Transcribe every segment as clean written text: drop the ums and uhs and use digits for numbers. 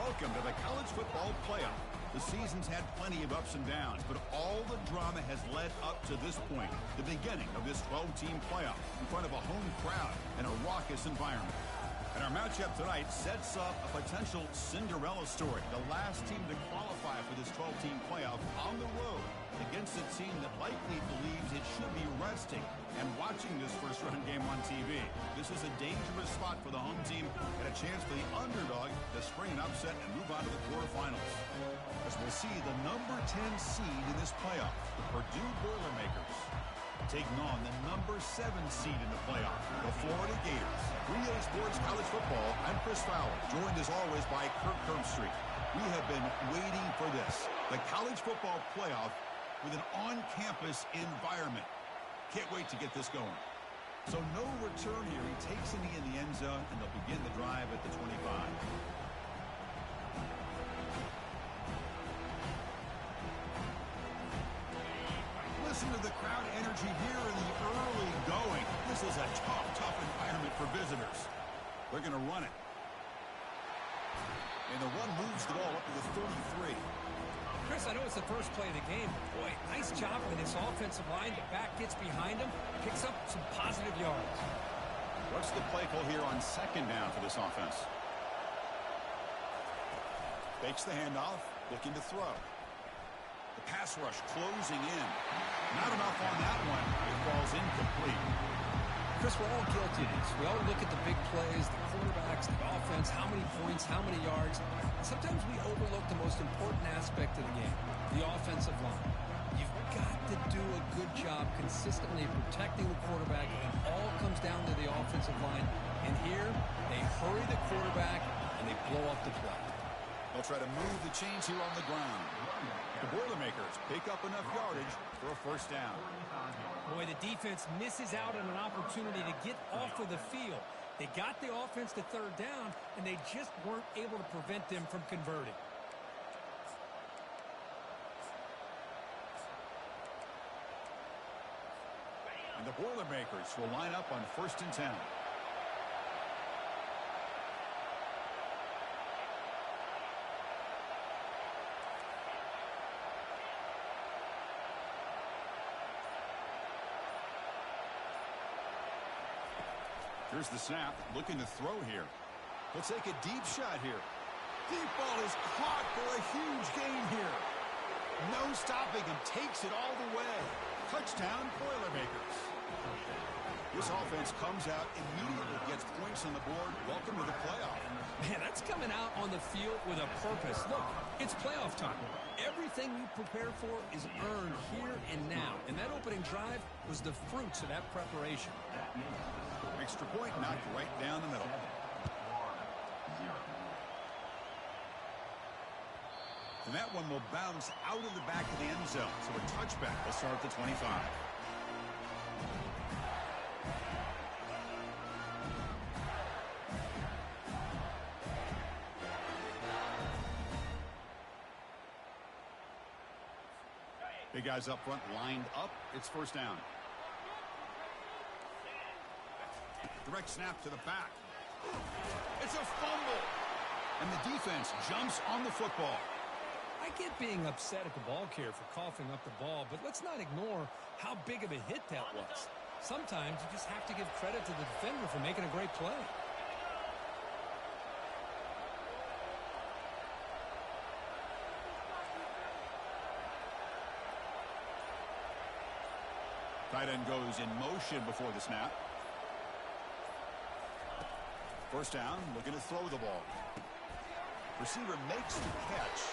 Welcome to the college football playoff. The season's had plenty of ups and downs, but all the drama has led up to this point, the beginning of this 12-team playoff in front of a home crowd and a raucous environment. And our matchup tonight sets up a potential Cinderella story, the last team to qualify for this 12-team playoff on the road against a team that likely believes it should be resting and watching this first-round game on TV. This is a dangerous spot for the home team and a chance for the underdog to spring an upset and move on to the quarterfinals. As we'll see the number 10 seed in this playoff, the Purdue Boilermakers, taking on the number 7 seed in the playoff, the Florida Gators. 3A Sports College Football, I'm Chris Fowler, joined as always by Kirk Herbstreit. We have been waiting for this, the college football playoff with an on-campus environment. Can't wait to get this going. So no return here. He takes a knee in the end zone, and they'll begin the drive at the 25. Listen to the crowd energy here in the early going. This is a tough environment for visitors. They're going to run it. And the run moves the ball up to the 33. Chris, I know it's the first play of the game, but boy, nice job with this offensive line. The back gets behind him, picks up some positive yards. What's the play call here on second down for this offense? Fakes the handoff, looking to throw. The pass rush closing in. Not enough on that one. It falls incomplete. Chris, we're all guilty of this. We all look at the big plays, the quarterbacks, the offense, how many points, how many yards. And sometimes we overlook the most important aspect of the game, the offensive line. You've got to do a good job consistently protecting the quarterback. It all comes down to the offensive line. And here, they hurry the quarterback, and they blow up the play. They'll try to move the chains here on the ground. The Boilermakers pick up enough yardage for a first down. Boy, the defense misses out on an opportunity to get off of the field. They got the offense to third down, and they just weren't able to prevent them from converting. And the Boilermakers will line up on 1st and 10. Here's the snap, looking to throw here. He'll take a deep shot here. Deep ball is caught for a huge gain here. No stopping him, takes it all the way. Touchdown, Boilermakers. This offense comes out immediately, gets points on the board. Welcome to the playoff. Man, that's coming out on the field with a purpose. Look, it's playoff time. Everything you prepare for is earned here and now. And that opening drive was the fruits of that preparation. Extra point knocked right down the middle. And that one will bounce out of the back of the end zone. So a touchback will start at the 25. Big guys up front lined up. It's first down. Direct snap to the back. It's a fumble. And the defense jumps on the football. I get being upset at the ball carrier for coughing up the ball, but let's not ignore how big of a hit that was. Sometimes you just have to give credit to the defender for making a great play. Tight end goes in motion before the snap. First down, looking to throw the ball. Receiver makes the catch.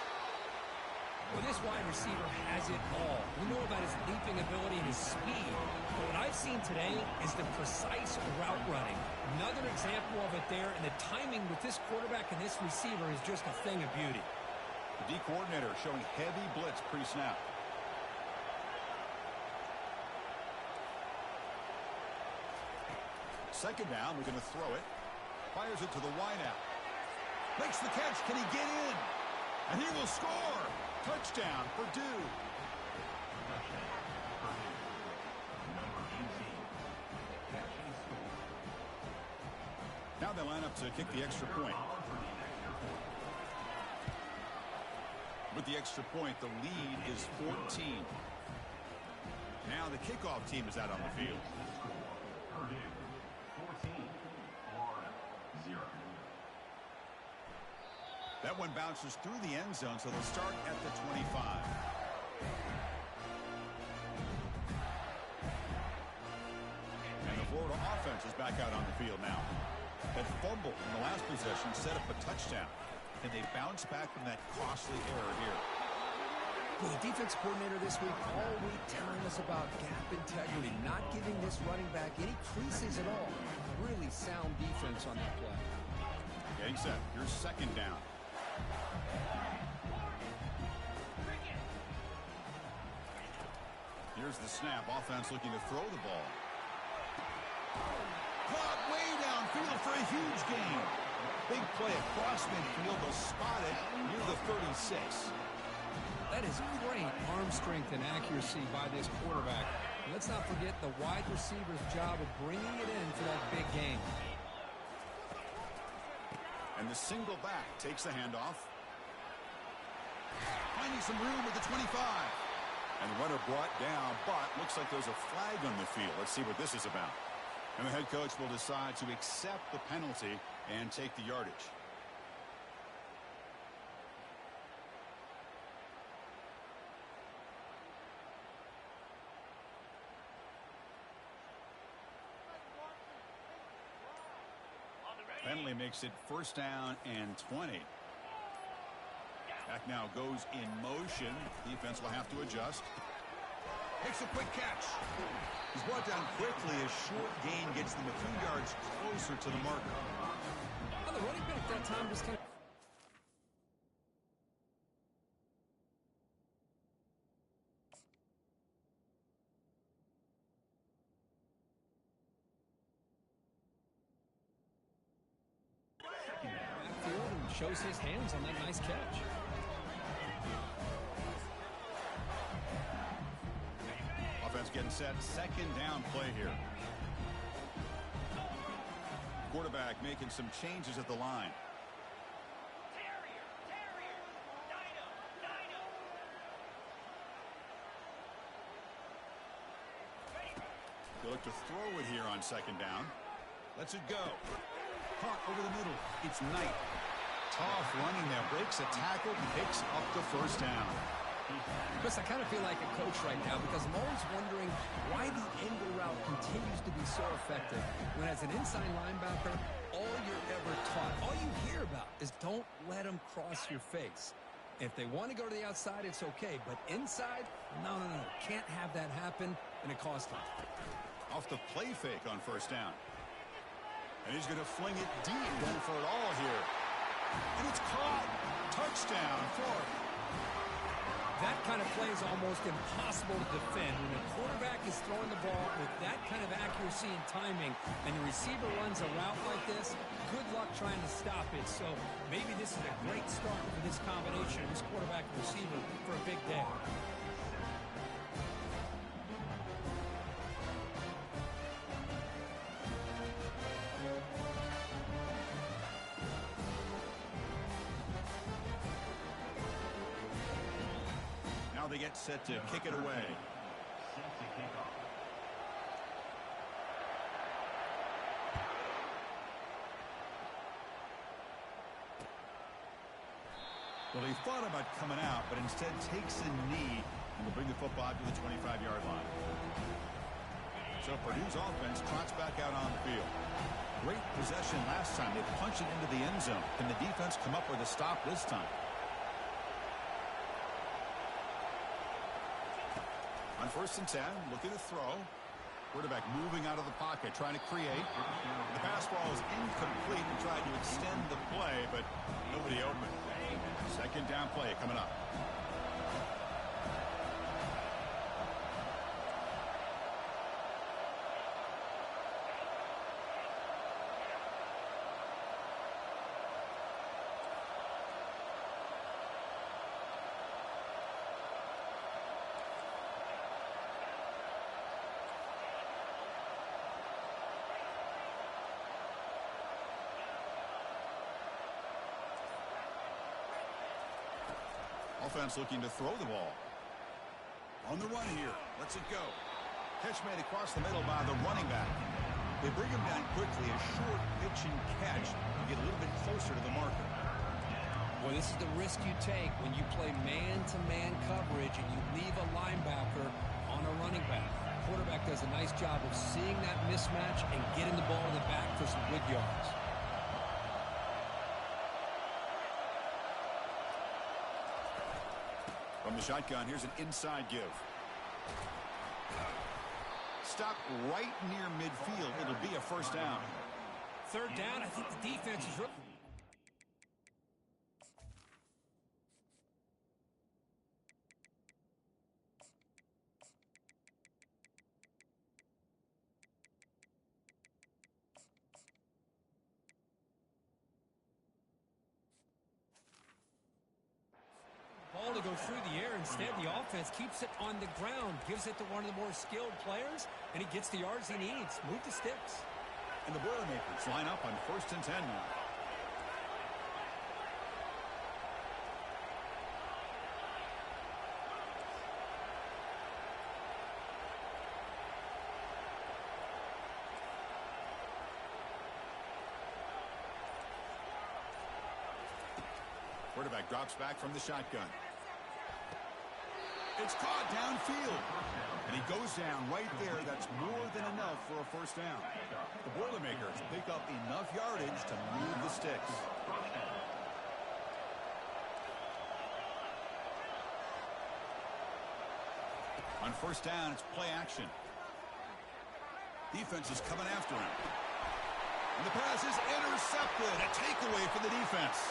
Well, this wide receiver has it all. We know about his leaping ability and his speed. But what I've seen today is the precise route running. Another example of it there, and the timing with this quarterback and this receiver is just a thing of beauty. The D coordinator showing heavy blitz pre-snap. Second down, we're going to throw it. Fires it to the wideout. Makes the catch. Can he get in? And he will score. Touchdown, Purdue. Now they line up to kick the extra point. With the extra point, the lead is 14. Now the kickoff team is out on the field. Purdue 14, Florida 0. That one bounces through the end zone, so they'll start at the 25. And the Florida offense is back out on the field now. That fumble in the last possession set up a touchdown. And they bounce back from that costly error here. The defense coordinator this week all week telling us about gap integrity, not giving this running back any creases at all. Really sound defense on that play. Getting set. Here's second down. Here's the snap. Offense looking to throw the ball. Caught way downfield for a huge gain. Big play across midfield. They'll spot it near the 36. That is great arm strength and accuracy by this quarterback. And let's not forget the wide receiver's job of bringing it in for that big game. And the single back takes the handoff. Finding some room at the 25. And the runner brought down, but looks like there's a flag on the field. Let's see what this is about. And the head coach will decide to accept the penalty and take the yardage. Penalty makes it first down and 20. Back now goes in motion. Defense will have to adjust. Makes a quick catch. He's brought down quickly. A short gain gets them a few yards closer to the marker. Well, the running back that time just kind of... backfield and shows his hands on that nice catch. Offense getting set. Second down play here. Quarterback making some changes at the line. They look to throw it here on second down. Lets it go. Caught over the middle. It's Knight. Tough running there. Breaks a tackle. Picks up the first down. Chris, I kind of feel like a coach right now because I'm always wondering why the angle route continues to be so effective when as an inside linebacker, all you're ever taught, all you hear about is don't let them cross your face. If they want to go to the outside, it's okay. But inside, no. Can't have that happen, and it cost them. Off the play fake on first down. And he's going to fling it deep, going for it all here. And it's caught. Touchdown, Florida. That kind of play is almost impossible to defend. When a quarterback is throwing the ball with that kind of accuracy and timing, and the receiver runs a route like this, good luck trying to stop it. So maybe this is a great start for this combination, this quarterback and receiver, for a big day. They get set to kick it away. Well, he thought about coming out, but instead takes a knee and will bring the football to the 25-yard line. So Purdue's offense trots back out on the field. Great possession last time. They punched it into the end zone. Can the defense come up with a stop this time? On first and 10, looking to throw. Quarterback moving out of the pocket, trying to create. The pass ball is incomplete and tried to extend the play, but nobody open. Second down play coming up. Offense looking to throw the ball. On the run here. Lets it go. Catch made across the middle by the running back. They bring him down quickly. A short pitch and catch to get a little bit closer to the marker. Well, this is the risk you take when you play man-to-man coverage and you leave a linebacker on a running back. The quarterback does a nice job of seeing that mismatch and getting the ball to the back for some good yards. From the shotgun, here's an inside give. Stop right near midfield. It'll be a first down. Third down, I think the defense is really... Ball to go through the air. Instead, the offense keeps it on the ground, gives it to one of the more skilled players, and he gets the yards he needs. Move the sticks. And the Boilermakers line up on 1st and 10 now. Quarterback drops back from the shotgun. It's caught downfield. And he goes down right there. That's more than enough for a first down. The Boilermakers pick up enough yardage to move the sticks. On first down, it's play action. Defense is coming after him. And the pass is intercepted. A takeaway for the defense.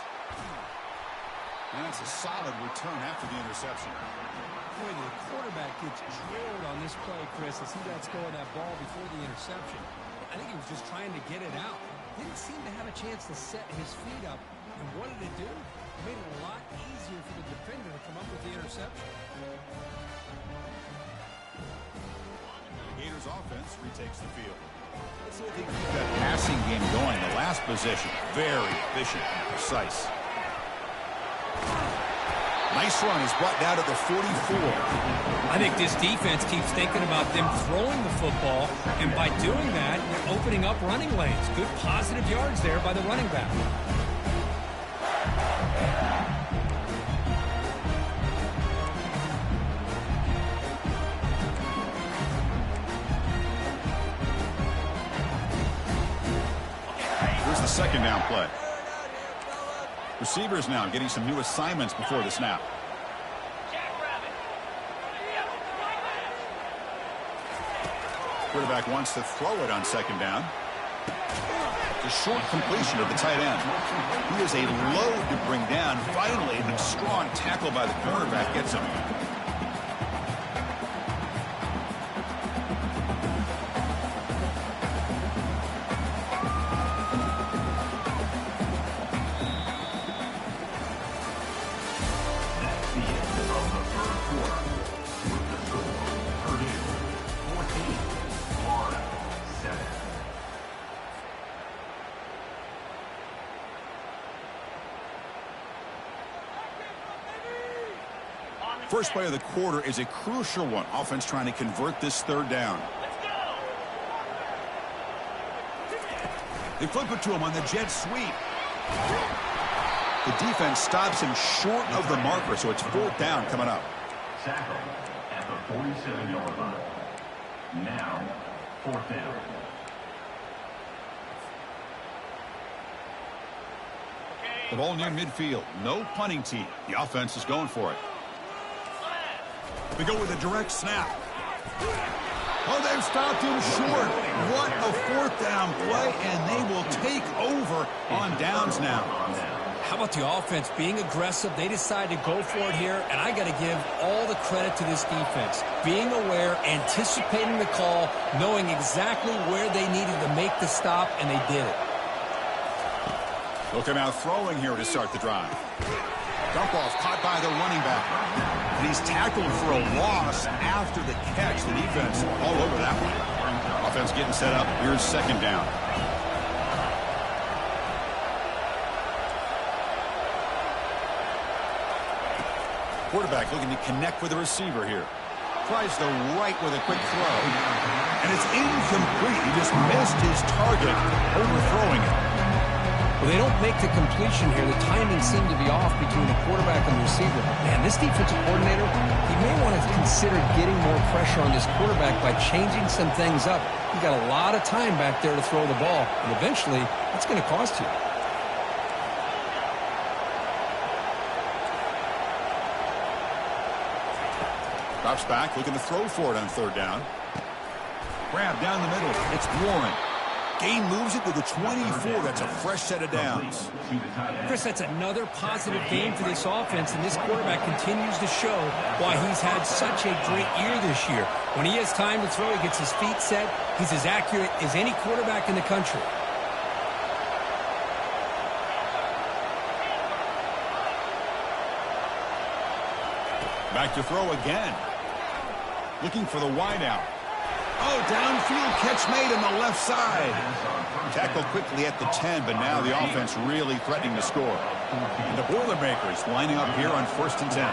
And that's a solid return after the interception. Boy, the quarterback gets drilled on this play, Chris, as he lets go of that ball before the interception. I think he was just trying to get it out. Didn't seem to have a chance to set his feet up. And what did it do? It made it a lot easier for the defender to come up with the interception. Gators offense retakes the field. Let's see if they can keep that passing game going. The last possession, very efficient and precise. Nice run. He's brought down to the 44. I think this defense keeps thinking about them throwing the football, and by doing that, they're opening up running lanes. Good positive yards there by the running back. Here's the second down play. Receivers now getting some new assignments before the snap. Quarterback wants to throw it on second down. The short completion of the tight end. He is a load to bring down. Finally, a strong tackle by the cornerback gets him. First play of the quarter is a crucial one. Offense trying to convert this third down. They flip it to him on the jet sweep. The defense stops him short of the marker, so it's fourth down coming up. Tackle at the 47-yard line. Now, fourth down. The ball near midfield. No punting team. The offense is going for it. They go with a direct snap. Oh, they've stopped him short. What a fourth down play, and they will take over on downs now. How about the offense being aggressive? They decide to go for it here, and I got to give all the credit to this defense. Being aware, anticipating the call, knowing exactly where they needed to make the stop, and they did it. They'll come out throwing here to start the drive. Dump off caught by the running back. And he's tackled for a loss after the catch. The defense all over that one. Offense getting set up. Here's second down. Quarterback looking to connect with the receiver here. Tries the right with a quick throw. And it's incomplete. He just missed his target, overthrowing it. Well, they don't make the completion here. The timing seemed to be off between the quarterback and the receiver. Man, this defensive coordinator, he may want to consider getting more pressure on this quarterback by changing some things up. He's got a lot of time back there to throw the ball, and eventually, it's going to cost you. Drops back, looking to throw for it on third down. Grab down the middle. It's Warren. Gain moves it to the 24. That's a fresh set of downs. Chris, that's another positive game for this offense, and this quarterback continues to show why he's had such a great year this year. When he has time to throw, he gets his feet set. He's as accurate as any quarterback in the country. Back to throw again. Looking for the wideout. Oh, downfield catch made on the left side. Tackled quickly at the 10, but now the offense really threatening to score. And the Boilermakers lining up here on 1st and 10.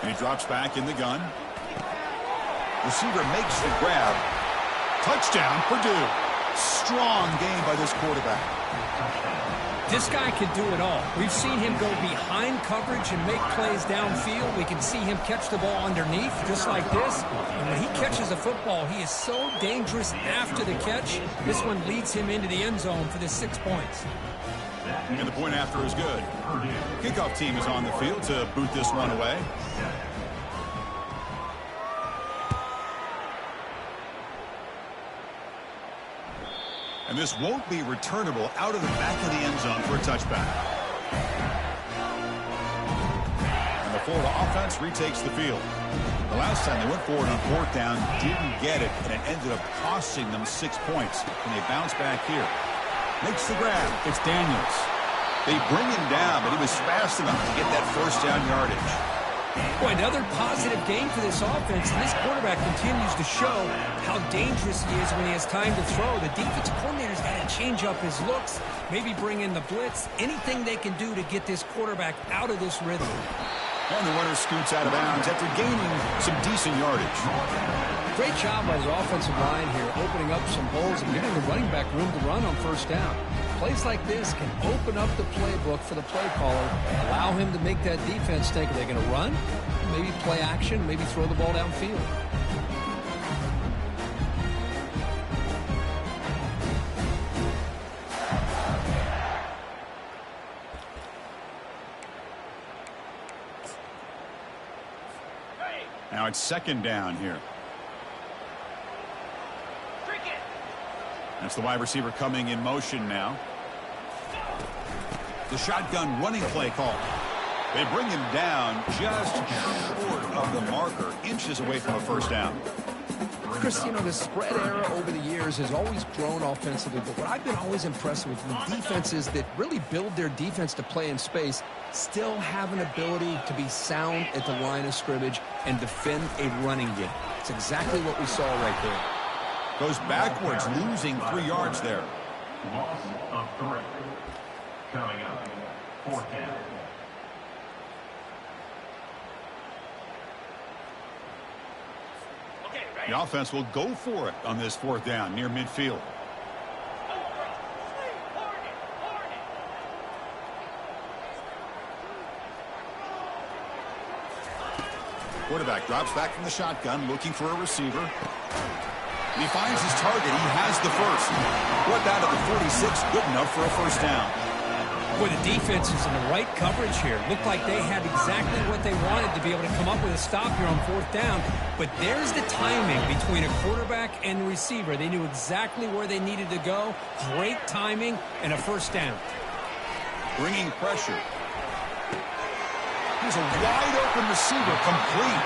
And he drops back in the gun. Receiver makes the grab. Touchdown, Purdue. Strong game by this quarterback. This guy can do it all. We've seen him go behind coverage and make plays downfield. We can see him catch the ball underneath, just like this. And when he catches a football, he is so dangerous after the catch. This one leads him into the end zone for the 6 points. And the point after is good. Kickoff team is on the field to boot this one away. And this won't be returnable out of the back of the end zone for a touchback. And the Florida offense retakes the field. The last time they went forward on 4th down, didn't get it, and it ended up costing them 6 points. And they bounce back here. Makes the grab. It's Daniels. They bring him down, but he was fast enough to get that 1st down yardage. Boy, another positive game for this offense, and this quarterback continues to show how dangerous he is when he has time to throw. The defensive coordinator's got to change up his looks, maybe bring in the blitz, anything they can do to get this quarterback out of this rhythm. And the runner scoots out of bounds after gaining some decent yardage. Great job by the offensive line here, opening up some holes and giving the running back room to run on 1st down. Plays like this can open up the playbook for the play caller, allow him to make that defense think, are they going to run? Maybe play action, maybe throw the ball downfield. Now it's 2nd down here. That's the wide receiver coming in motion now. The shotgun running play call. They bring him down just short of the marker, inches away from a 1st down. Chris, you know, the spread era over the years has always grown offensively, but what I've been always impressed with defenses that really build their defense to play in space still have an ability to be sound at the line of scrimmage and defend a running game. It's exactly what we saw right there. Goes backwards, losing 3 yards there. Loss of 3. Coming up, 4th down. The offense will go for it on this 4th down near midfield. Quarterback drops back from the shotgun, looking for a receiver. And he finds his target. He has the 1st. What out of the 46? Good enough for a 1st down. Boy, the defense is in the right coverage here. Looked like they had exactly what they wanted to be able to come up with a stop here on 4th down. But there's the timing between a quarterback and the receiver. They knew exactly where they needed to go. Great timing and a 1st down. Bringing pressure. Here's a wide open receiver, complete.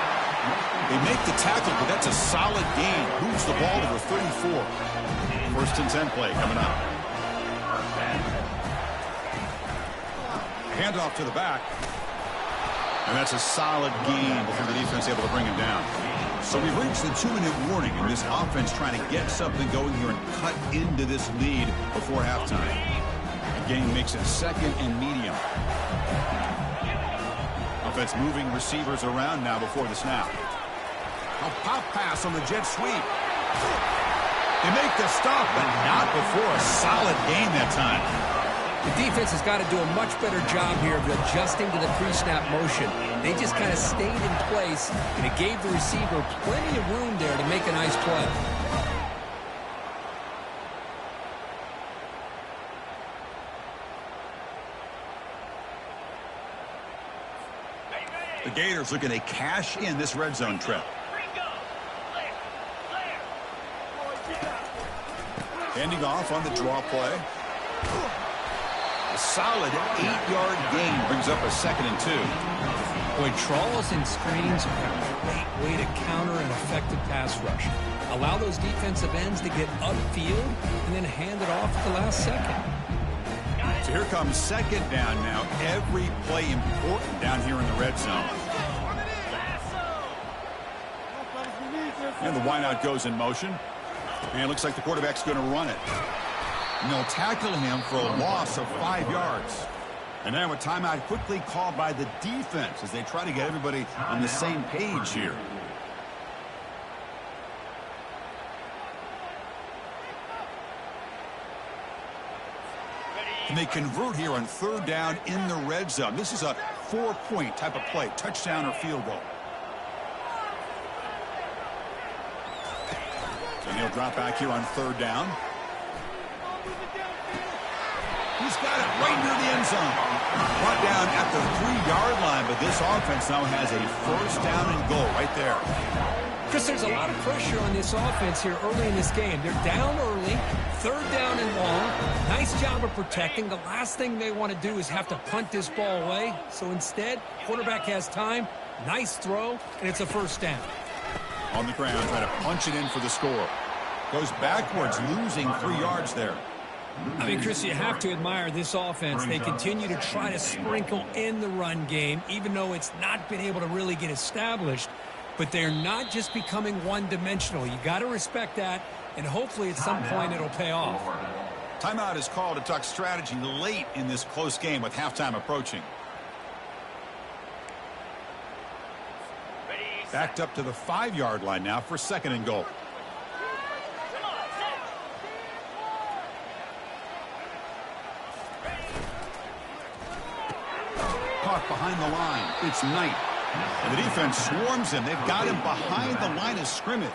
They make the tackle, but that's a solid gain. Moves the ball to the 34. 1st and 10 play coming up. Handoff to the back. And that's a solid gain before the defense able to bring him down. So we've reached the 2-minute warning, and this offense trying to get something going here and cut into this lead before halftime. The game makes it 2nd and medium. Offense moving receivers around now before the snap. A pop pass on the jet sweep. They make the stop, but not before a solid gain that time. The defense has got to do a much better job here of adjusting to the pre-snap motion. They just kind of stayed in place, and it gave the receiver plenty of room there to make a nice play. The Gators looking to cash in this red zone trip. Handing off on the draw play. A solid 8-yard gain brings up a 2nd and 2. Boy, trawls and screens are a great way to counter an effective pass rush. Allow those defensive ends to get upfield and then hand it off at the last second. So here comes 2nd down now. Every play important down here in the red zone. And the wideout goes in motion. And it looks like the quarterback's going to run it. And they'll tackle him for a loss of 5 yards. And now a timeout quickly called by the defense as they try to get everybody on the same page here. And they convert here on 3rd down in the red zone. This is a 4-point type of play, touchdown or field goal. And he'll drop back here on 3rd down. He's got it right near the end zone. Brought down at the 3-yard line, but this offense now has a 1st down and goal right there. Chris, there's a lot of pressure on this offense here early in this game. They're down early, 3rd down and long. Nice job of protecting. The last thing they want to do is have to punt this ball away. So instead, quarterback has time, nice throw, and it's a 1st down. On the ground, trying to punch it in for the score. Goes backwards, losing 3 yards there. I mean, Chris, you have to admire this offense. They continue to try to sprinkle in the run game, even though it's not been able to really get established. But they're not just becoming one-dimensional. You got to respect that, and hopefully at some point it'll pay off. Timeout is called to talk strategy late in this close game with halftime approaching. Backed up to the 5-yard line now for 2nd and goal. Caught behind the line. It's Knight. And the defense swarms him. They've got him behind the line of scrimmage.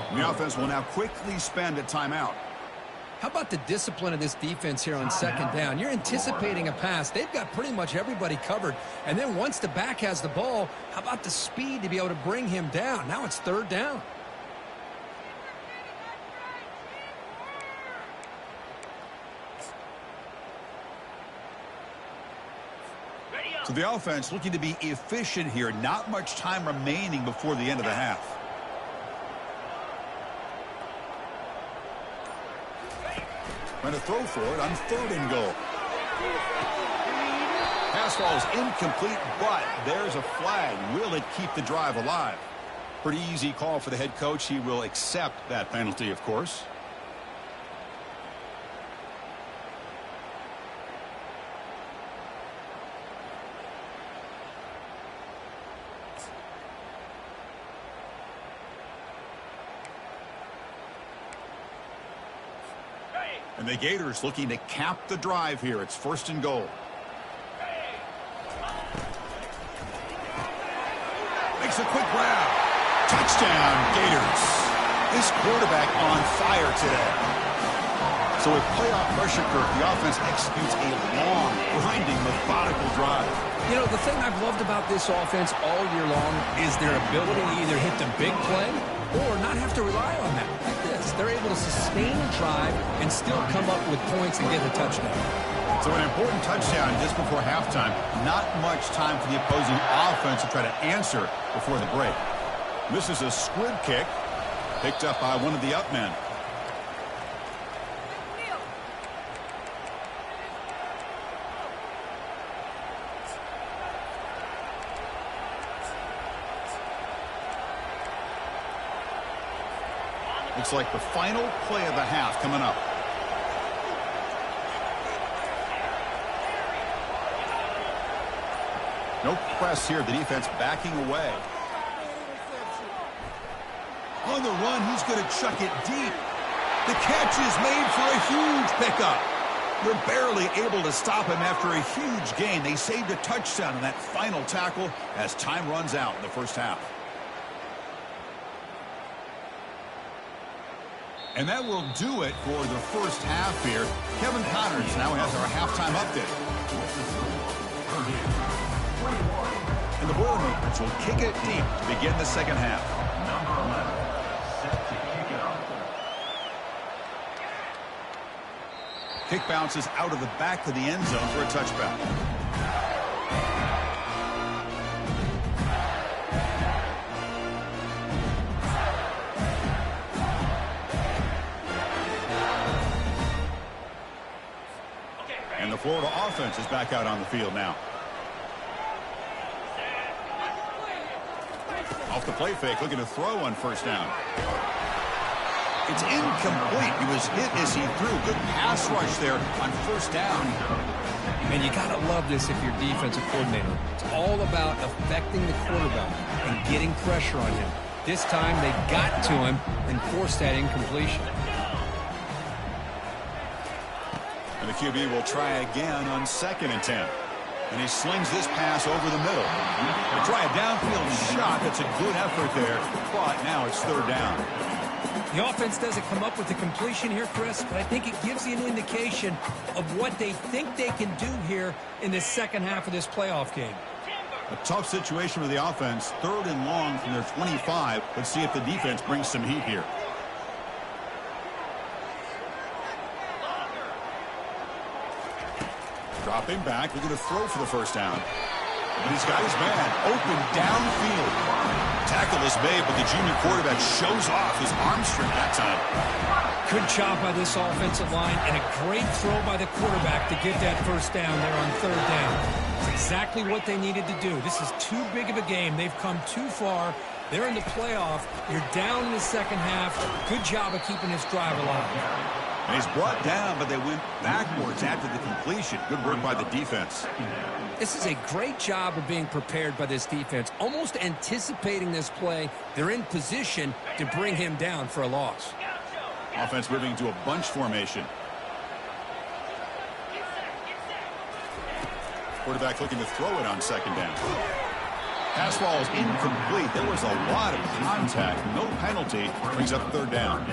And the offense will now quickly spend a timeout. How about the discipline of this defense here on 2nd down? You're anticipating a pass. They've got pretty much everybody covered. And then once the back has the ball, how about the speed to be able to bring him down? Now it's 3rd down. So the offense looking to be efficient here. Not much time remaining before the end of the half. Trying to throw for it on 3rd and goal. Pass ball is incomplete, but there's a flag. Will it keep the drive alive? Pretty easy call for the head coach. He will accept that penalty, of course. And the Gators looking to cap the drive here. It's 1st and goal. Makes a quick grab. Touchdown, Gators. This quarterback on fire today. So with playoff pressure, Kirk, the offense executes a long, grinding, methodical drive. You know, the thing I've loved about this offense all year long is their ability to either hit the big play or not have to rely on that. Like this, they're able to sustain a drive and still come up with points and get a touchdown. So an important touchdown just before halftime. Not much time for the opposing offense to try to answer before the break. This is a squib kick picked up by one of the up men. Looks like the final play of the half coming up. No press here. The defense backing away. On the run, he's going to chuck it deep. The catch is made for a huge pickup. They're barely able to stop him after a huge gain. They saved a touchdown in that final tackle as time runs out in the first half. And that will do it for the first half here. Kevin Connors now has our halftime update. And the Boilermakers will kick it deep to begin the second half. Number 11, set to kick it off. Kick bounces out of the back of the end zone for a touchback. And the Florida offense is back out on the field now. Off the play fake, looking to throw on first down. It's incomplete. He was hit as he threw. Good pass rush there on first down. And you got to love this if you're defensive coordinator. It's all about affecting the quarterback and getting pressure on him. This time they got to him and forced that incompletion. And the QB will try again on 2nd and 10. And he slings this pass over the middle. They try a downfield shot. That's a good effort there. But now it's 3rd down. The offense doesn't come up with the completion here, Chris, but I think it gives you an indication of what they think they can do here in the second half of this playoff game. A tough situation with the offense. 3rd and long from their 25. Let's see if the defense brings some heat here. Dropping back, looking to throw for the first down. And he's got his man open downfield. Tackle is made, but the junior quarterback shows off his arm strength that time. Good job by this offensive line and a great throw by the quarterback to get that first down there on 3rd down. It's exactly what they needed to do. This is too big of a game. They've come too far. They're in the playoff. You're down in the second half. Good job of keeping this drive alive. And he's brought down, but they went backwards after the completion. Good work by the defense. This is a great job of being prepared by this defense, almost anticipating this play. They're in position to bring him down for a loss. Offense moving to a bunch formation. Quarterback looking to throw it on 2nd down. Pass ball is incomplete. There was a lot of contact. No penalty. Brings up 3rd down.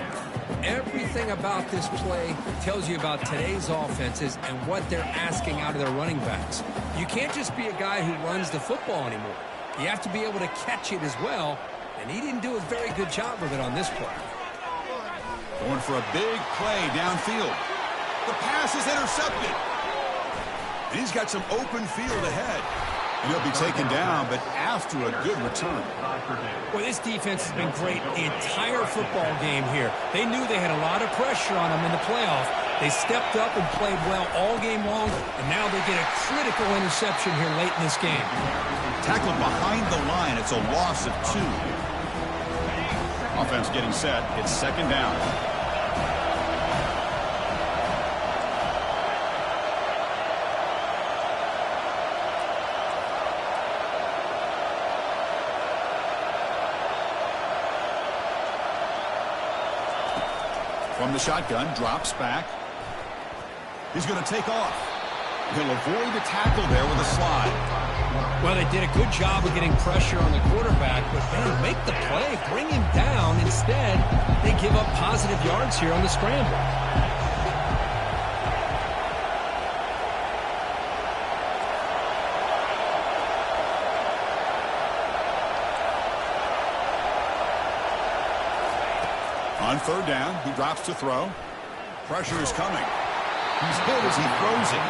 Everything about this play tells you about today's offenses and what they're asking out of their running backs. You can't just be a guy who runs the football anymore. You have to be able to catch it as well, and he didn't do a very good job of it on this play. Going for a big play downfield. The pass is intercepted. And he's got some open field ahead. And he'll be taken down, but after a good return. Well, this defense has been great the entire football game here. They knew they had a lot of pressure on them in the playoff. They stepped up and played well all game long, and now they get a critical interception here late in this game. Tackled behind the line. It's a loss of 2. Offense getting set. It's 2nd down. From the shotgun, drops back. He's going to take off. He'll avoid the tackle there with a slide. Well, they did a good job of getting pressure on the quarterback, but they didn't make the play, bring him down. Instead, they give up positive yards here on the scramble. On 3rd down, he drops to throw. Pressure is coming. He's hit as he throws it.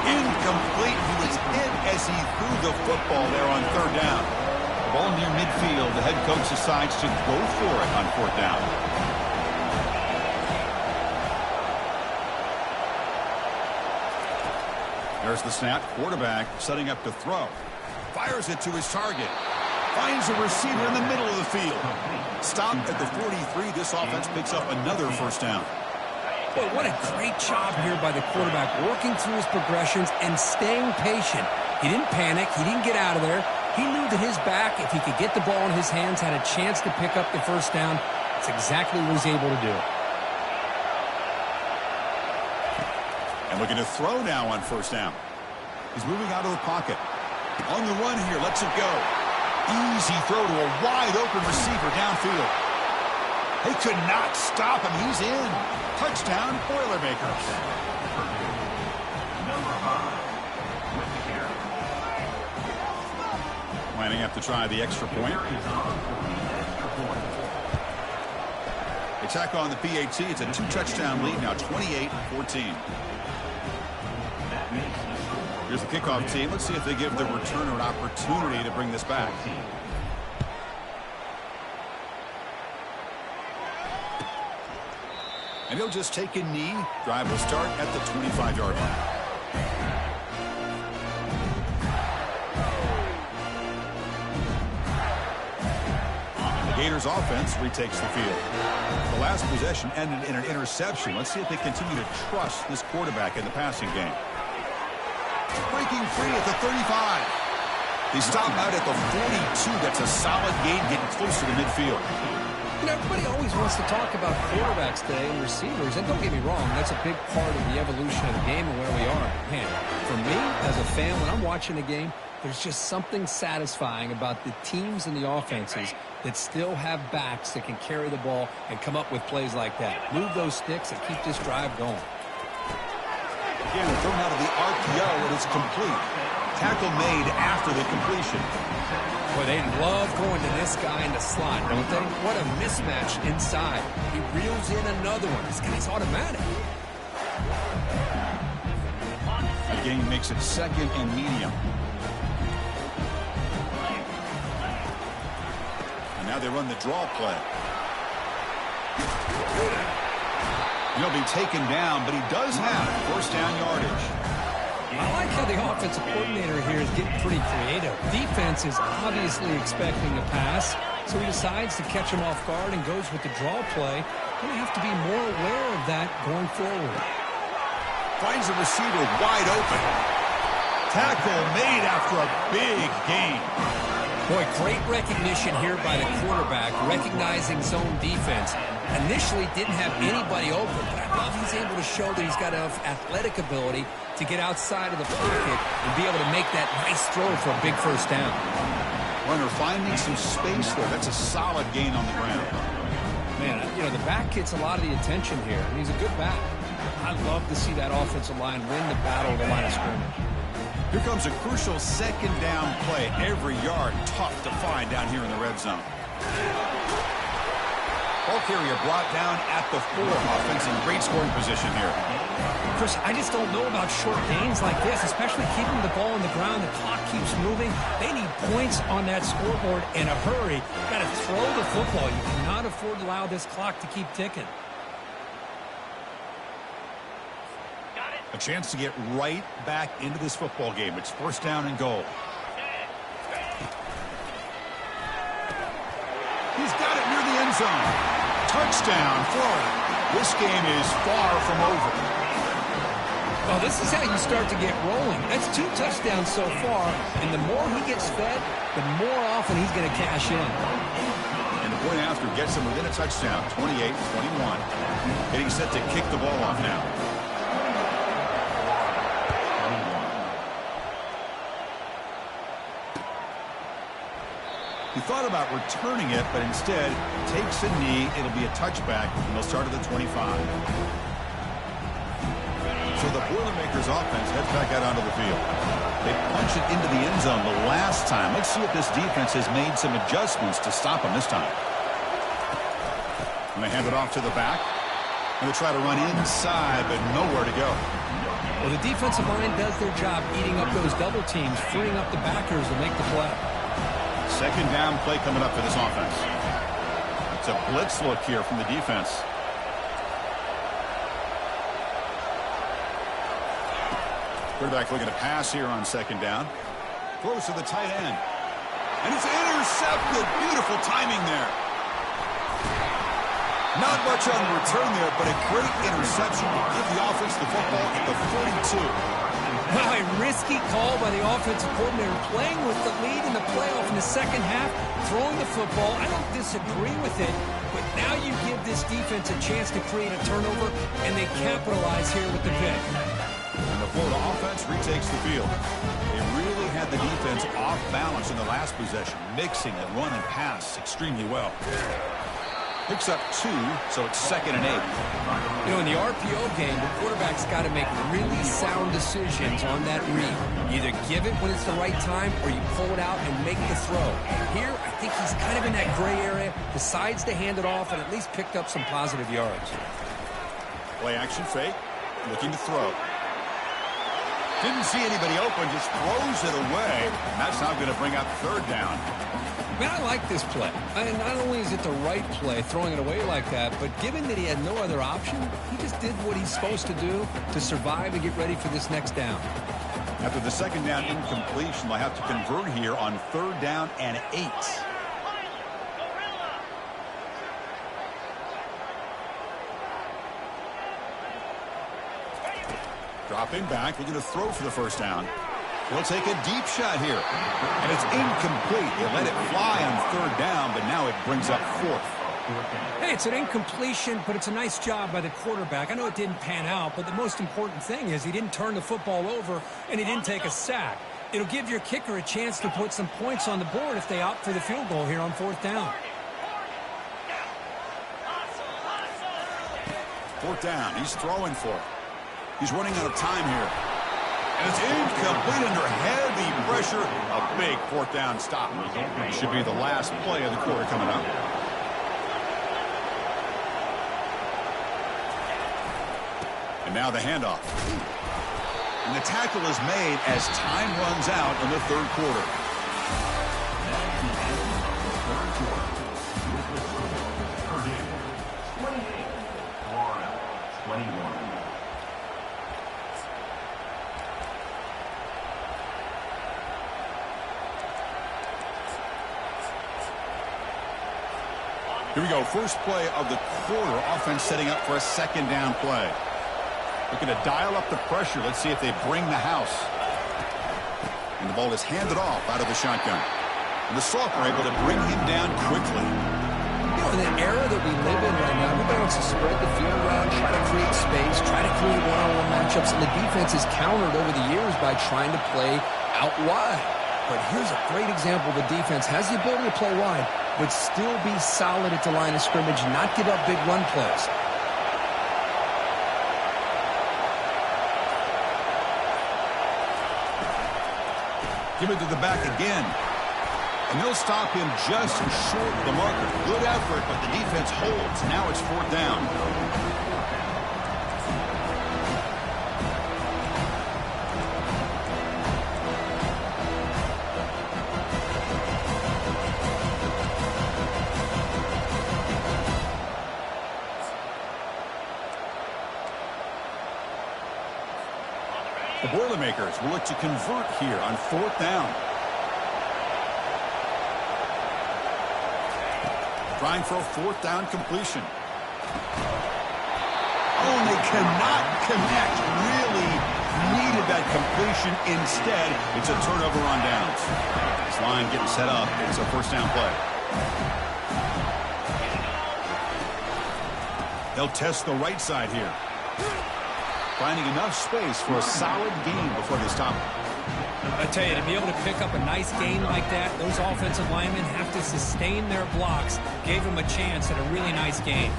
Incomplete. He was hit as he threw the football there on 3rd down. The ball near midfield. The head coach decides to go for it on 4th down. There's the snap. Quarterback setting up to throw. Fires it to his target. Finds a receiver in the middle of the field. Stopped at the 43. This offense picks up another first down. Boy, what a great job here by the quarterback, working through his progressions and staying patient. He didn't panic. He didn't get out of there. He knew that his back, if he could get the ball in his hands, had a chance to pick up the first down. That's exactly what he's able to do. And looking to throw now on first down. He's moving out of the pocket. On the run here, lets it go. Easy throw to a wide-open receiver downfield. They could not stop him. He's in. Touchdown, Boilermakers. Number 5 with the carry. Lining up to try the extra point. They tack on the PAT. It's a 2-touchdown lead now, 28-14. Here's the kickoff team. Let's see if they give the returner an opportunity to bring this back. And he'll just take a knee. Drive will start at the 25-yard line. The Gators offense retakes the field. The last possession ended in an interception. Let's see if they continue to trust this quarterback in the passing game. Breaking free at the 35. They stop out at the 42. That's a solid gain, getting closer to midfield. You know, everybody always wants to talk about quarterbacks today and receivers, and don't get me wrong, that's a big part of the evolution of the game and where we are. Man, for me, as a fan, when I'm watching a game, there's just something satisfying about the teams and the offenses that still have backs that can carry the ball and come up with plays like that. Move those sticks and keep this drive going. Again, thrown out of the RPO, it is complete. Tackle made after the completion. Boy, they love going to this guy in the slot, don't they? What a mismatch inside. He reels in another one. This guy's automatic. The game makes it second and medium. And now they run the draw play. He'll be taken down, but he does have first down yardage. I like how the offensive coordinator here is getting pretty creative. Defense is obviously expecting a pass, so he decides to catch him off guard and goes with the draw play. Going to have to be more aware of that going forward. Finds a receiver wide open. Tackle made after a big gain. Boy, great recognition here by the quarterback, recognizing zone defense. Initially didn't have anybody open, but I love he's able to show that he's got enough athletic ability to get outside of the pocket and be able to make that nice throw for a big first down. Runner finding some space there. That's a solid gain on the ground. Man, you know, the back gets a lot of the attention here, and he's a good back. I love to see that offensive line win the battle of the line of scrimmage. Here comes a crucial second down play. Every yard tough to find down here in the red zone. Ball carrier brought down at the 4. Offense in great scoring position here. Chris, I just don't know about short gains like this, especially keeping the ball on the ground. The clock keeps moving. They need points on that scoreboard in a hurry. Got to throw the football. You cannot afford to allow this clock to keep ticking. A chance to get right back into this football game. It's first down and goal. He's got it near the end zone. Touchdown, Florida. This game is far from over. Well, this is how you start to get rolling. That's 2 touchdowns so far, and the more he gets fed, the more often he's going to cash in. And the point after gets him within a touchdown, 28-21. Getting set to kick the ball off now. He thought about returning it, but instead takes a knee. It'll be a touchback, and they'll start at the 25. So the Boilermakers offense heads back out onto the field. They punch it into the end zone the last time. Let's see if this defense has made some adjustments to stop them this time. And they hand it off to the back. And they try to run inside, but nowhere to go. Well, the defensive line does their job eating up those double teams, freeing up the backers to make the play. Second down play coming up for this offense. It's a blitz look here from the defense. Quarterback looking to pass here on second down. Throws to the tight end. And it's intercepted. Beautiful timing there. Not much on return there, but a great interception to give the offense the football at the 42. Wow, a risky call by the offensive coordinator, playing with the lead in the playoff in the second half, throwing the football. I don't disagree with it, but now you give this defense a chance to create a turnover, and they capitalize here with the pick. And the Florida offense retakes the field. They really had the defense off balance in the last possession, mixing the run and pass extremely well. Picks up 2, so it's 2nd and 8. You know, in the RPO game, the quarterback's got to make really sound decisions on that read. You either give it when it's the right time or you pull it out and make the throw. Here, I think he's kind of in that gray area, decides to hand it off and at least picked up some positive yards. Play action fake, looking to throw. Didn't see anybody open, just throws it away. And that's now going to bring up 3rd down. Man, I like this play. And not only is it the right play, throwing it away like that, but given that he had no other option, he just did what he's supposed to do to survive and get ready for this next down. After the 2nd down incompletion, they'll have to convert here on 3rd down and 8. Dropping back, looking to throw for the 1st down. He'll take a deep shot here. And it's incomplete. They let it fly on 3rd down, but now it brings up 4th. Hey, it's an incompletion, but it's a nice job by the quarterback. I know it didn't pan out, but the most important thing is he didn't turn the football over and he didn't take a sack. It'll give your kicker a chance to put some points on the board if they opt for the field goal here on 4th down. 4th down, he's throwing for it. He's running out of time here. And it's incomplete under heavy pressure. A big 4th down stop. It should be the last play of the quarter coming up. And now the handoff. And the tackle is made as time runs out in the 3rd quarter. Purdue, 28, Florida, 21. Here we go. First play of the quarter. Offense setting up for a 2nd down play. Looking to dial up the pressure. Let's see if they bring the house. And the ball is handed off out of the shotgun. And the Soft are able to bring him down quickly. You know, in the era that we live in right now, everybody wants to spread the field around, try to create space, try to create one-on-one matchups, and the defense is countered over the years by trying to play out wide. But here's a great example. The defense has the ability to play wide, but still be solid at the line of scrimmage, not give up big run plays. Give it to the back again. And they'll stop him just short of the marker. Good effort, but the defense holds. Now it's 4th down. The Boilermakers will look to convert here on 4th down. Trying for a 4th down completion. Oh, and they cannot connect. Really needed that completion. Instead, it's a turnover on downs. This line getting set up. It's a 1st down play. They'll test the right side here. Finding enough space for a solid gain before they stop it. I tell you, to be able to pick up a nice gain like that, those offensive linemen have to sustain their blocks. Gave them a chance at a really nice gain.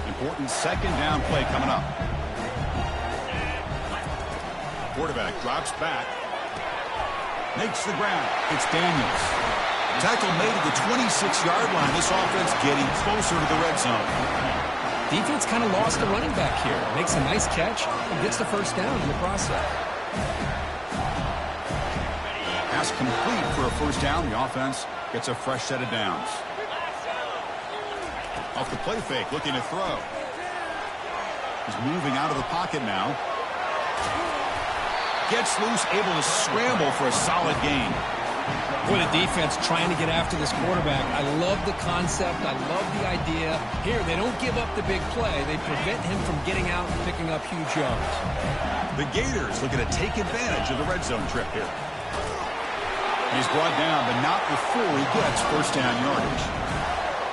Important 2nd down play coming up. Quarterback drops back. Makes the ground. It's Daniels. Tackle made at the 26-yard line. This offense getting closer to the red zone. Defense kind of lost the running back here. Makes a nice catch and gets the 1st down in the process. Pass complete for a 1st down. The offense gets a fresh set of downs. Off the play fake, looking to throw. He's moving out of the pocket now. Gets loose, able to scramble for a solid gain. Boy, the defense trying to get after this quarterback. I love the concept. I love the idea. Here, they don't give up the big play. They prevent him from getting out and picking up huge yards. The Gators looking to take advantage of the red zone trip here. He's brought down, but not before he gets first down yardage.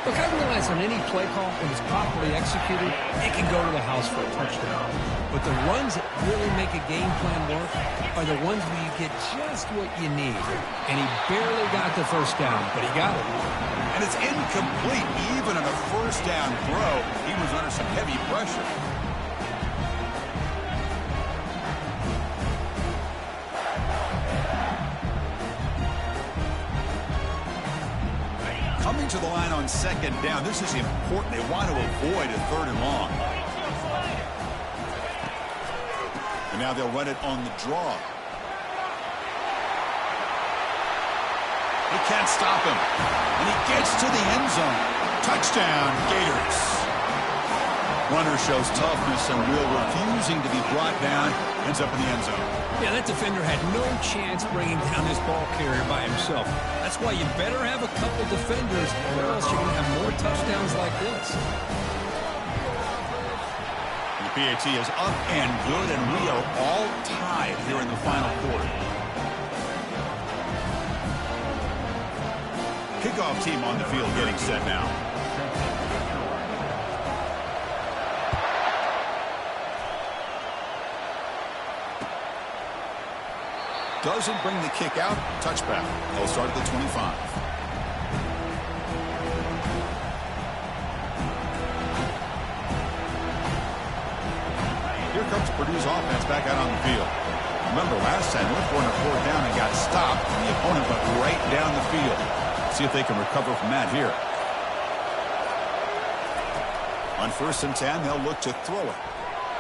Look, I realize on any play call, when it's properly executed, it can go to the house for a touchdown. But the runs that really make a game plan work are the ones where you get just what you need. And he barely got the first down, but he got it. And it's incomplete. Even on a first down throw, he was under some heavy pressure. Coming to the line on second down. This is important. They want to avoid a third and long. And now they'll run it on the draw. He can't stop him. And he gets to the end zone. Touchdown, Gators. Runner shows toughness and will, refusing to be brought down. Ends up in the end zone. Yeah, that defender had no chance bringing down this ball carrier by himself. That's why you better have a couple defenders, or else you're going to have more touchdowns like this. The PAT is up and good, and we are all tied here in the final quarter. Kickoff team on the field getting set now. Doesn't bring the kick out. Touchback. They'll start at the 25. Here comes Purdue's offense back out on the field. Remember last time, they went for a fourth down and got stopped, and the opponent went right down the field. See if they can recover from that here. On 1st and 10, they'll look to throw it.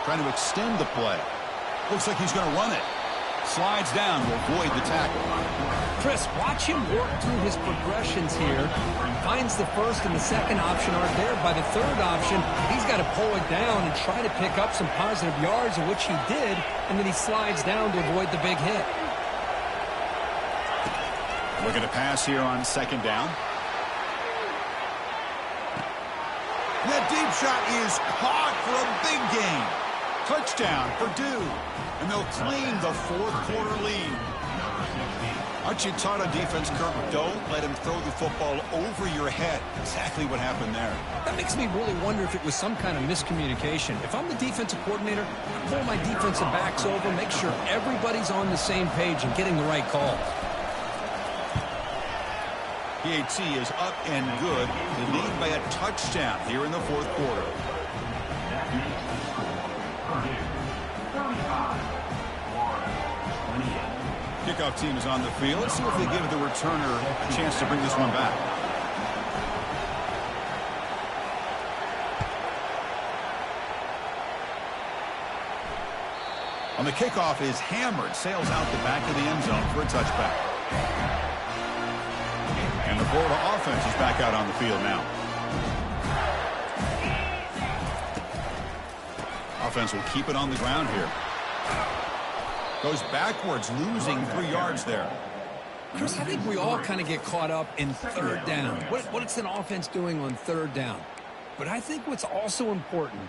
Trying to extend the play. Looks like he's going to run it. Slides down to avoid the tackle. Chris, watch him work through his progressions here. Finds the first and the second option aren't there. By the third option, he's got to pull it down and try to pick up some positive yards, of which he did, and then he slides down to avoid the big hit. Looking to pass here on second down. That deep shot is caught for a big gain. Touchdown, Purdue. And they'll claim the fourth quarter lead. Aren't you taught on defense, Kirk? Don't let him throw the football over your head. Exactly what happened there. That makes me really wonder if it was some kind of miscommunication. If I'm the defensive coordinator, I pull my defensive backs over, make sure everybody's on the same page and getting the right call. PAT is up and good. They lead by a touchdown here in the fourth quarter. Kickoff team is on the field. Let's see if they give the returner a chance to bring this one back. On the kickoff is hammered, sails out the back of the end zone for a touchback. And the Florida offense is back out on the field now. Offense will keep it on the ground here. Goes backwards, losing 3 yards there. Chris, I think we all kind of get caught up in third down. What is an offense doing on third down? But I think what's also important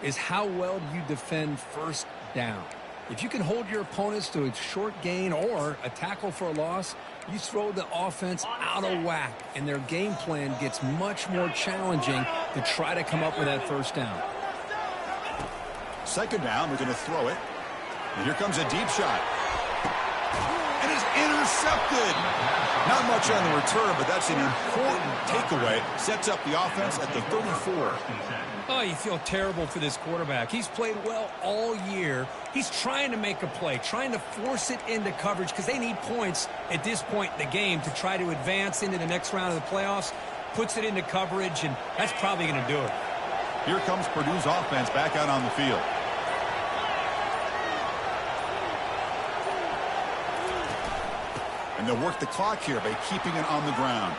is how well you defend first down. If you can hold your opponents to a short gain or a tackle for a loss, you throw the offense out of whack, and their game plan gets much more challenging to try to come up with that first down. Second down, they're going to throw it. And here comes a deep shot. And it's intercepted. Not much on the return, but that's an important takeaway. Sets up the offense at the 34. Oh, you feel terrible for this quarterback. He's played well all year. He's trying to make a play, trying to force it into coverage because they need points at this point in the game to try to advance into the next round of the playoffs. Puts it into coverage, and that's probably going to do it. Here comes Purdue's offense back out on the field. And they'll work the clock here by keeping it on the ground.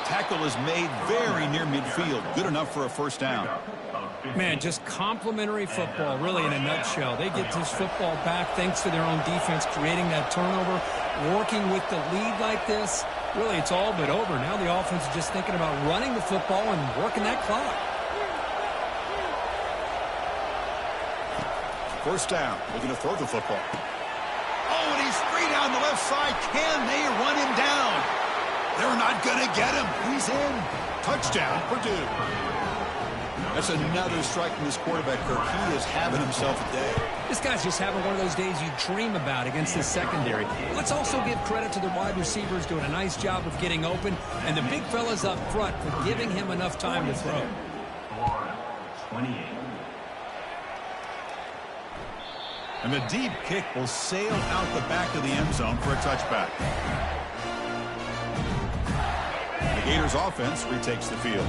Tackle is made very near midfield. Good enough for a first down. Man, just complimentary football, really, in a nutshell. They get this football back thanks to their own defense creating that turnover. working with the lead like this, really it's all but over. Now the offense is just thinking about running the football and working that clock. First down. Looking to throw the football. Oh, and he's free down the left side. Can they run him down? They're not going to get him. He's in. Touchdown, Purdue. That's another strike from this quarterback, Kirk. He is having himself a day. This guy's just having one of those days you dream about against the secondary. Let's also give credit to the wide receivers doing a nice job of getting open, and the big fellas up front for giving him enough time to throw. 28. And the deep kick will sail out the back of the end zone for a touchback. The Gators offense retakes the field.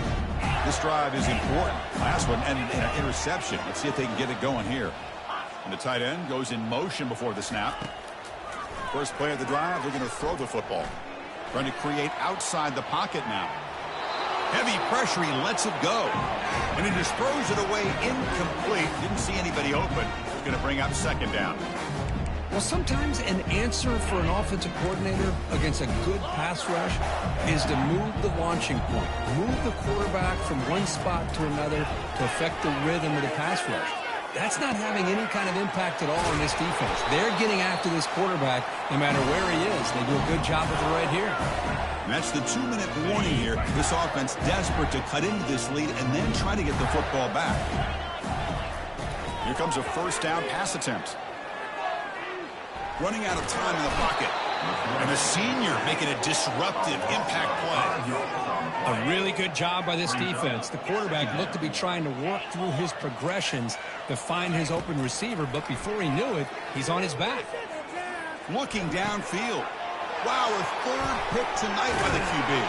This drive is important. Last one, and an interception. Let's see if they can get it going here. And the tight end goes in motion before the snap. First play of the drive, they're going to throw the football. Trying to create outside the pocket now. Heavy pressure, he lets it go. And he just throws it away incomplete. Didn't see anybody open. It's going to bring up second down. Well, sometimes an answer for an offensive coordinator against a good pass rush is to move the launching point. Move the quarterback from one spot to another to affect the rhythm of the pass rush. That's not having any kind of impact at all on this defense. They're getting after this quarterback no matter where he is. They do a good job of it right here. And that's the 2-minute warning here. This offense desperate to cut into this lead and then try to get the football back. Here comes a first down pass attempt. Running out of time in the pocket. And a senior making a disruptive impact play. A really good job by this defense. The quarterback looked to be trying to work through his progressions to find his open receiver, but before he knew it, he's on his back. Looking downfield. Wow, a third pick tonight by the QB.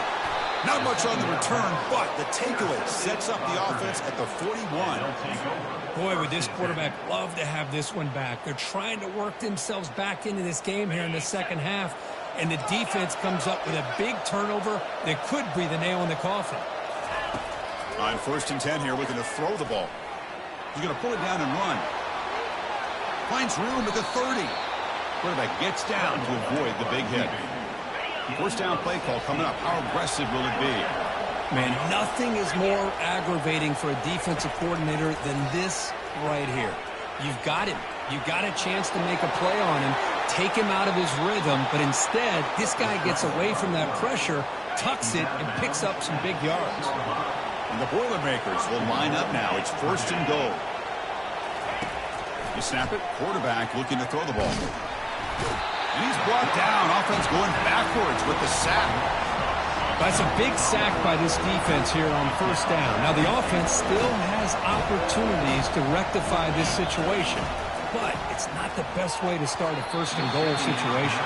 Not much on the return, but the takeaway sets up the offense at the 41. Boy, would this quarterback love to have this one back. They're trying to work themselves back into this game here in the second half, and the defense comes up with a big turnover that could be the nail in the coffin. On 1st and 10 here, looking to throw the ball. He's going to pull it down and run. Finds room at the 30. Quarterback gets down to avoid the big hit. First down play call coming up. How aggressive will it be? Man, nothing is more aggravating for a defensive coordinator than this right here. You've got him. You've got a chance to make a play on him, take him out of his rhythm, but instead, this guy gets away from that pressure, tucks it, and picks up some big yards. And the Boilermakers will line up now. It's 1st and goal. You snap it. Quarterback looking to throw the ball. And he's brought down. Offense going backwards with the sack. That's a big sack by this defense here on 1st down. Now, the offense still has opportunities to rectify this situation, but it's not the best way to start a 1st and goal situation.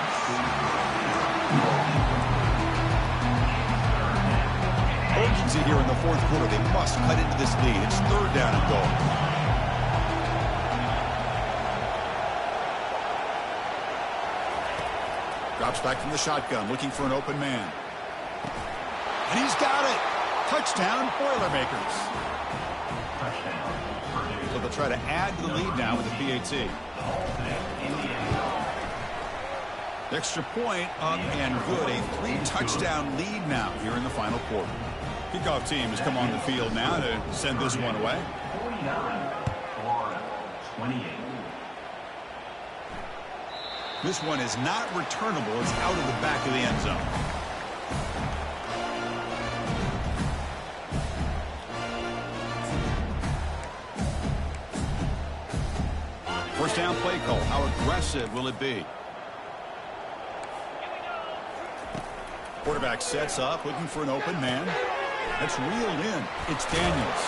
Urgency here in the 4th quarter. They must cut into this lead. It's 3rd down and goal. Drops back from the shotgun, looking for an open man. And he's got it. Touchdown, Boilermakers. So they'll try to add to the lead now with the PAT. The extra point up and good. A 3-touchdown lead now here in the final quarter. Kickoff team has come on the field now to send this one away. 28. This one is not returnable. It's out of the back of the end zone. First down play call. How aggressive will it be? Quarterback sets up, looking for an open man. That's reeled in. It's Daniels.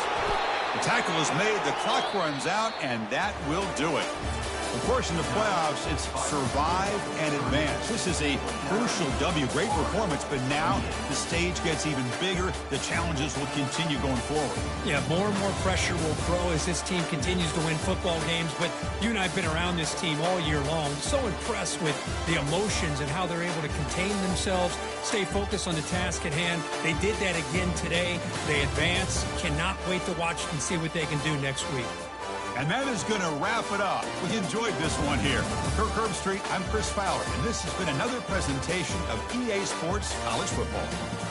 The tackle is made, the clock runs out, and that will do it. Of course, in the playoffs, it's survive and advance. This is a crucial W. Great performance, but now the stage gets even bigger. The challenges will continue going forward. Yeah, more and more pressure will grow as this team continues to win football games, but you and I have been around this team all year long. So impressed with the emotions and how they're able to contain themselves, stay focused on the task at hand. They did that again today. They advance. Cannot wait to watch and see what they can do next week. And that is going to wrap it up. We enjoyed this one here. For Kirk Herbstreit, I'm Chris Fowler, and this has been another presentation of EA Sports College Football.